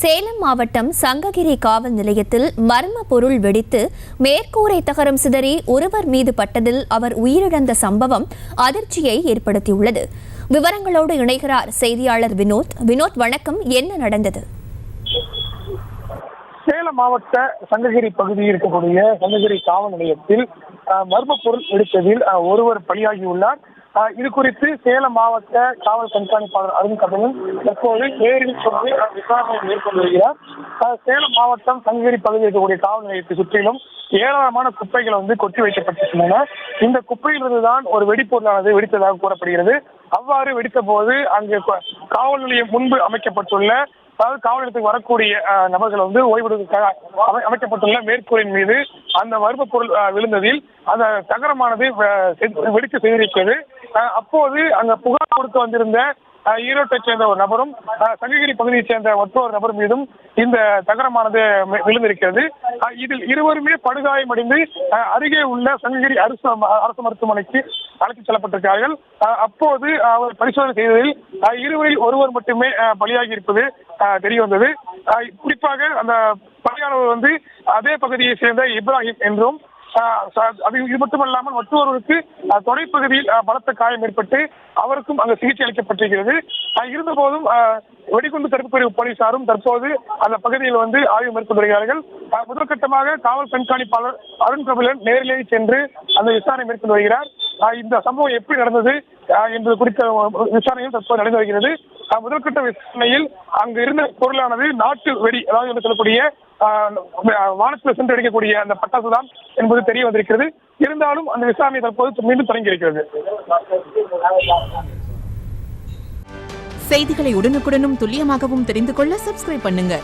சேலம் மாவட்டம் சங்ககிரி காவல் நிலையத்தில் மர்ம பொருள் வெடித்து மேற்கூரை தகரம் சிதறி ஒருவர் மீது பட்டதில் அவர் உயிரிழந்த சம்பவம் அதிர்ச்சியை ஏற்படுத்தியுள்ளது. விவரங்களோடு இணைகிறார் செய்தியாளர் வினோத். வினோத், வணக்கம். என்ன நடந்தது? சேலம் மாவட்ட சங்ககிரி பகுதியில் இருக்கக்கூடிய சங்ககிரி காவல் நிலையத்தில் மர்ம பொருள் வெடித்ததில் ஒருவர் பலியாகியுள்ளார். இது குறித்து சேலம் மாவட்ட காவல் கண்காணிப்பாளர் அருண் கபிலன் தற்போது நேரில் சென்று விசாரணை மேற்கொண்டு வருகிறார். சேலம் மாவட்டம் சங்ககிரி பகுதியில் இருக்கக்கூடிய காவல் நிலையத்தை சுற்றிலும் ஏராளமான குப்பைகள் கொட்டி வைக்கப்பட்டிருக்கின்றன. இந்த குப்பையிலிருந்துதான் ஒரு வெடிப்பொருளானது வெடித்ததாக கூறப்படுகிறது. அவ்வாறு வெடித்த போது அங்கு காவல் நிலையம் முன்பு அமைக்கப்பட்டுள்ள, அதாவது காவல் நிலையத்துக்கு வரக்கூடிய நபர்கள் ஓய்வெடுக்க அமைக்கப்பட்டுள்ள மேற்கூரின் மீது அந்த மர்ம பொருள் விழுந்ததில் அந்த தகரமானது வெடிக்க செய்திருக்கிறது. அப்போது அங்க புகார் கொடுக்க வந்திருந்த ஈரோட்டைச் சேர்ந்த ஒரு நபரும் சங்ககிரி பகுதியைச் சேர்ந்த மற்றொரு நபர் மீதும் இந்த தகரமானது விழுந்திருக்கிறது. இதில் இருவருமே படுகாயமடைந்து அருகே உள்ள சங்ககிரி அரசு மருத்துவமனைக்கு அழைத்துச் செல்லப்பட்டிருக்கிறார்கள். அப்போது அவர் பரிசோதனை செய்ததில் இருவரில் ஒருவர் மட்டுமே பலியாகி இருப்பது தெரிய வந்தது. குறிப்பாக அந்த பலியானவர் அதே பகுதியை சேர்ந்த இப்ராஹிம் என்றும், இது மட்டுமல்லாமல் மற்றொருவருக்கு தொடைப்பகுதியில் பலத்த காயம் ஏற்பட்டு அவருக்கும் அங்கு சிகிச்சை அளிக்கப்பட்டிருக்கிறது. இருந்த போதும் வெடிகுண்டு தடுப்பு பிரிவு போலீசாரும் தற்போது அந்த பகுதியில் ஆய்வு மேற்கொண்டு வருகிறார்கள். முதற்கட்டமாக காவல் கண்காணிப்பாளர் அருண் கபிலன் நேரிலேயே சென்று அந்த விசாரணை மேற்கொண்டு வருகிறார். இந்த சம்பவம் எப்படி நடந்தது என்பது குறித்த விசாரணையும் தற்போது நடந்து வருகிறது. முதற்கட்ட விசாரணையில் அங்கு இருந்த பொருளானது நாட்டு வெடி, அதாவது சொல்லக்கூடிய வானத்தில் சென்று அடிக்கக்கூடிய அந்த பட்டாசு தான் என்பது தெரிய வந்திருக்கிறது. இருந்தாலும் அந்த விசாரணை தற்போது மீண்டும் தொடங்கி இருக்கிறது. செய்திகளை உடனுக்குடனும் துல்லியமாகவும் தெரிந்து கொள்ள சப்ஸ்கிரைப் பண்ணுங்க.